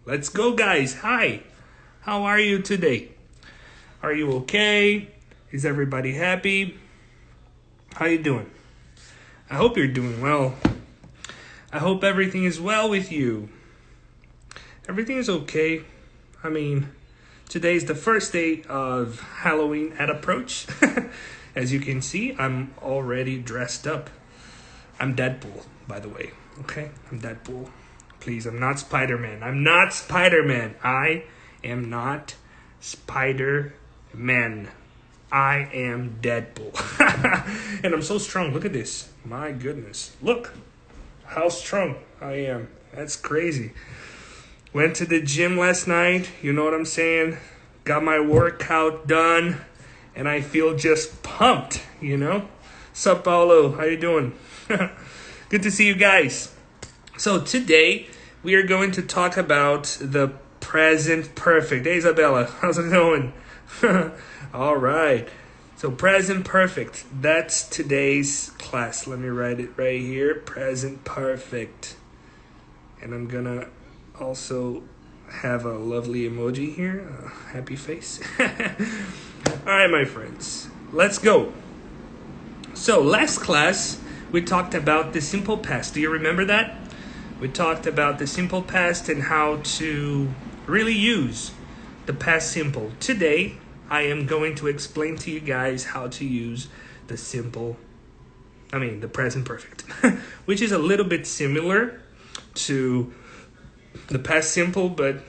Let's go, guys. Hi. How are you today? Are you okay? Is everybody happy? How you doing? I hope you're doing well. I hope everything is well with you. Everything is okay. I mean, today is the first day of Halloween at approach. As you can see, I'm already dressed up. I'm Deadpool, by the way. Okay? I'm Deadpool. Please, I'm not Spider-Man. I'm not Spider-Man. I am not Spider-Man. I am Deadpool. And I'm so strong. Look at this. My goodness. Look how strong I am. That's crazy. Went to the gym last night. You know what I'm saying? Got my workout done. And I feel just pumped, you know? Sup, Paulo? How you doing? Good to see you guys. So today, we are going to talk about the present perfect. Hey, Isabella. How's it going? All right. So present perfect. That's today's class. Let me write it right here. Present perfect. And I'm going to also have a lovely emoji here. A happy face. All right, my friends. Let's go. So last class, we talked about the simple past. Do you remember that? We talked about the simple past and how to really use the past simple. Today, I am going to explain to you guys how to use the present perfect, which is a little bit similar to the past simple, but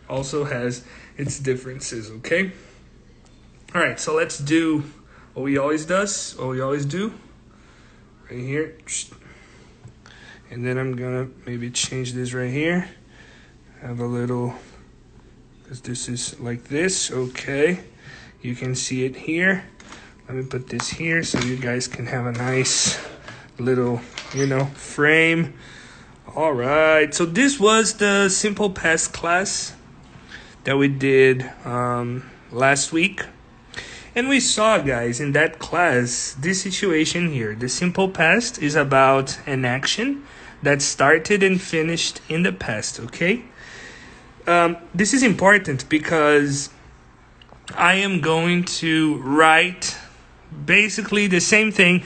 also has its differences, okay? All right, so let's do what we always do, right here. And then I'm gonna maybe change this right here. Have a little, because this is like this, okay. You can see it here. Let me put this here so you guys can have a nice little, frame. All right, so this was the simple past class that we did last week. And we saw, guys, in that class, this situation here. The simple past is about an action that started and finished in the past, okay? This is important because I am going to write basically the same thing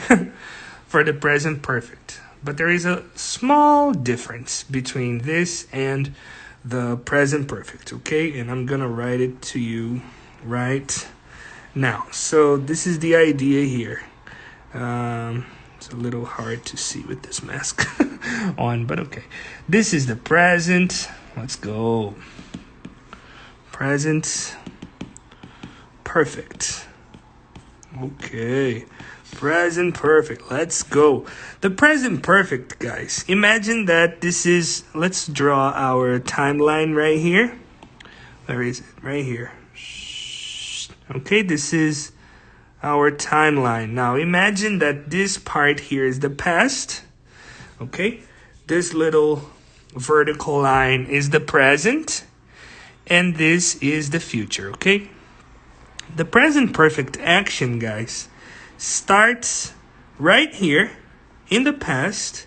for the present perfect. But there is a small difference between this and the present perfect, okay? And I'm going to write it to you right now. So this is the idea here. It's a little hard to see with this mask on, but okay. This is the present. Let's go. Present perfect. Okay. Present perfect. Let's go. The present perfect, guys. Imagine that this is, let's draw our timeline right here. Where is it? Right here. Okay, this is our timeline. Now imagine that this part here is the past. Okay, this little vertical line is the present, and this is the future. Okay, the present perfect action, guys, starts right here in the past,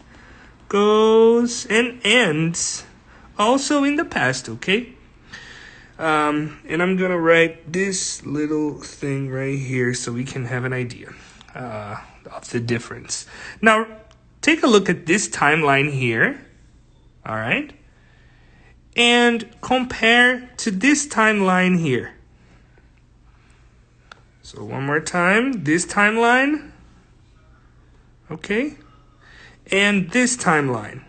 goes and ends also in the past. Okay. And I'm gonna write this little thing right here so we can have an idea of the difference. Now, take a look at this timeline here, all right? And compare to this timeline here. So one more time, this timeline, okay? And this timeline.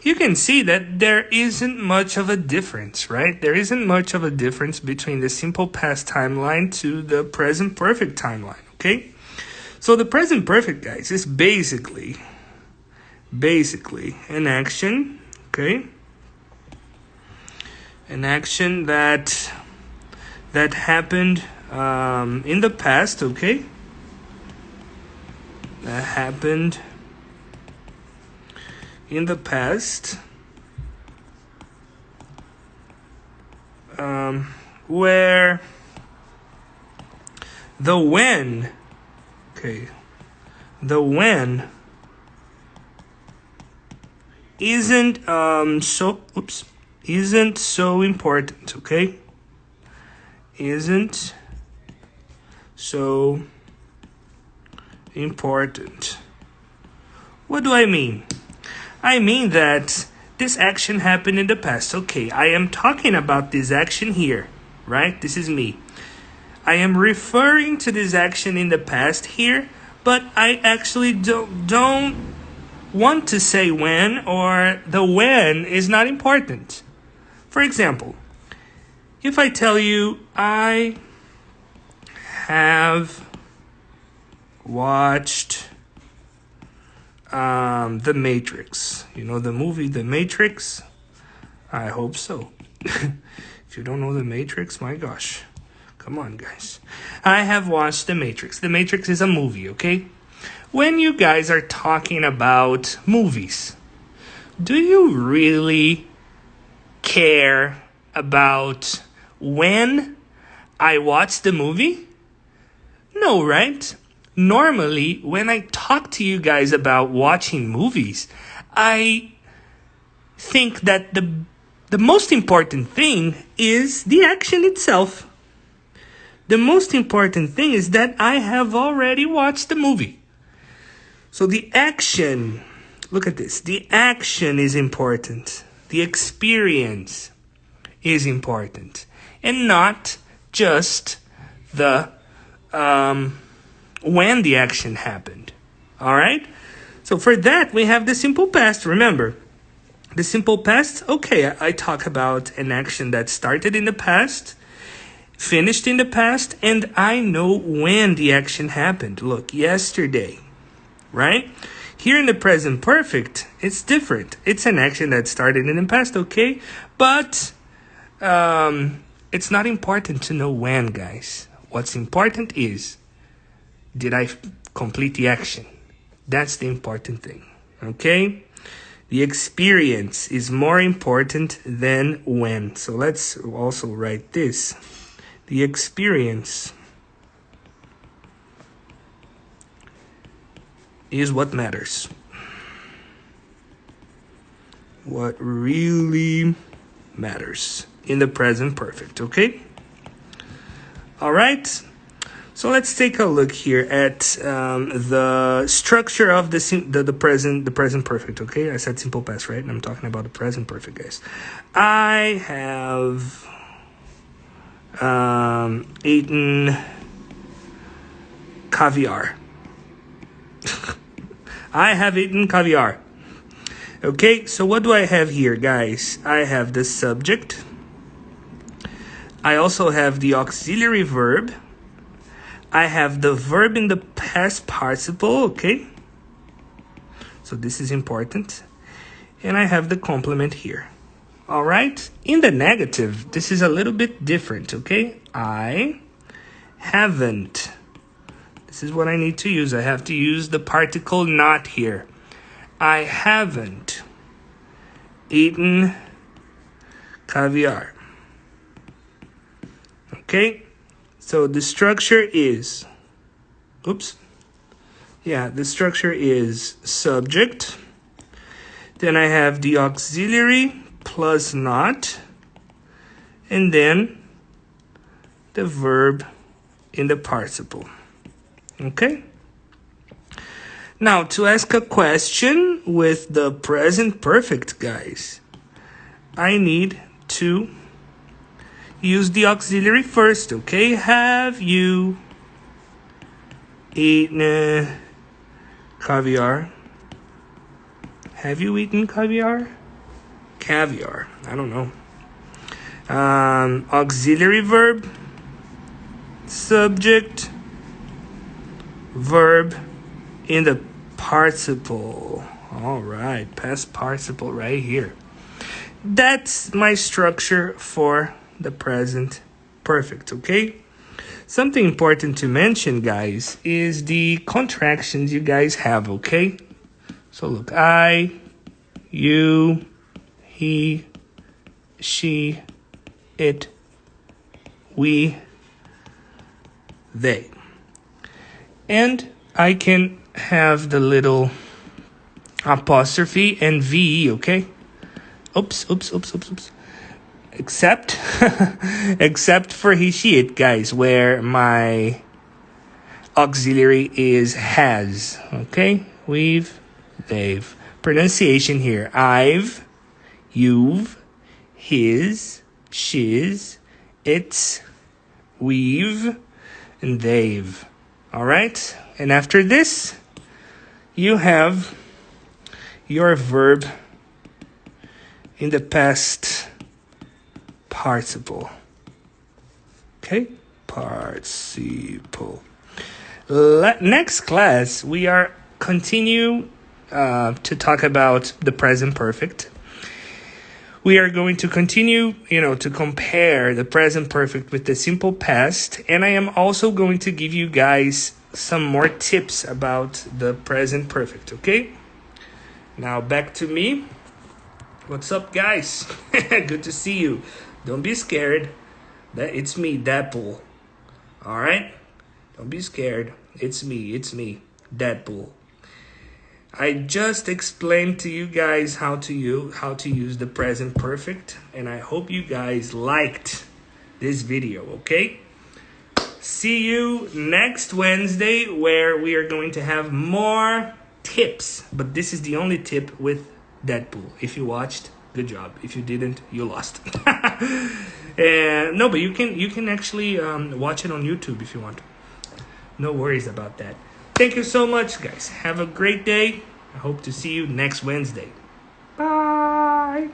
You can see that there isn't much of a difference, right? There isn't much of a difference between the simple past timeline to the present perfect timeline, okay? So the present perfect, guys, is basically an action, okay? An action that happened in the past, okay? That happened in the past, where the when isn't isn't so important, okay? Isn't so important. What do I mean? I mean that this action happened in the past. Okay, I am talking about this action here, right? This is me. I am referring to this action in the past here, but I actually don't want to say when, or the when is not important. For example, if I tell you I have watched The Matrix. You know the movie The Matrix? I hope so. If you don't know The Matrix, my gosh. Come on, guys. I have watched The Matrix. The Matrix is a movie, okay? When you guys are talking about movies, do you really care about when I watched the movie? No, right? Normally, when I talk to you guys about watching movies, I think that the most important thing is the action itself. The most important thing is that I have already watched the movie. So the action, look at this, the action is important. The experience is important. And not just the when the action happened. All right? So for that, we have the simple past. Remember, the simple past, okay, I talk about an action that started in the past, finished in the past, and I know when the action happened. Look, yesterday, right? Here in the present perfect, it's different. It's an action that started in the past, okay? But it's not important to know when, guys. What's important is, did I complete the action? That's the important thing, okay? The experience is more important than when. So let's also write this. The experience is what matters. What really matters in the present perfect, okay? All right. So let's take a look here at the structure of the present perfect, okay? I said simple past, right? And I'm talking about the present perfect, guys. I have eaten caviar. I have eaten caviar. Okay, so what do I have here, guys? I have the subject. I also have the auxiliary verb. I have the verb in the past participle, okay? So this is important. And I have the complement here. All right? In the negative, this is a little bit different, okay? I haven't. This is what I need to use. I have to use the particle not here. I haven't eaten caviar. Okay? So the structure is, the structure is subject. Then I have the auxiliary plus not. And then the verb in the participle. Okay? Now, to ask a question with the present perfect, guys, I need to use the auxiliary first, okay? Have you eaten caviar? Have you eaten caviar? Caviar, I don't know. Auxiliary verb, subject, verb in the participle. All right, past participle right here. That's my structure for the present perfect, okay? Something important to mention, guys, is the contractions you guys have, okay? So look, I, you, he, she, it, we, they. And I can have the little apostrophe, and VE, okay? Oops. Except, except for he, she, it, guys, where my auxiliary is has, okay? We've, they've. Pronunciation here. I've, you've, his, she's, it's, we've, and they've. All right? And after this, you have your verb in the past participle. Okay? Participle. Next class, we are continue to talk about the present perfect. We are going to continue, to compare the present perfect with the simple past. And I am also going to give you guys some more tips about the present perfect, okay? Now back to me. What's up, guys? Good to see you. Don't be scared. It's me, Deadpool. All right? Don't be scared. It's me, Deadpool. I just explained to you guys how to use the present perfect, and I hope you guys liked this video, okay? See you next Wednesday, where we are going to have more tips, but this is the only tip with Deadpool. If you watched, good job. If you didn't, you lost. No, but you can actually watch it on YouTube if you want. No worries about that. Thank you so much, guys. Have a great day. I hope to see you next Wednesday. Bye.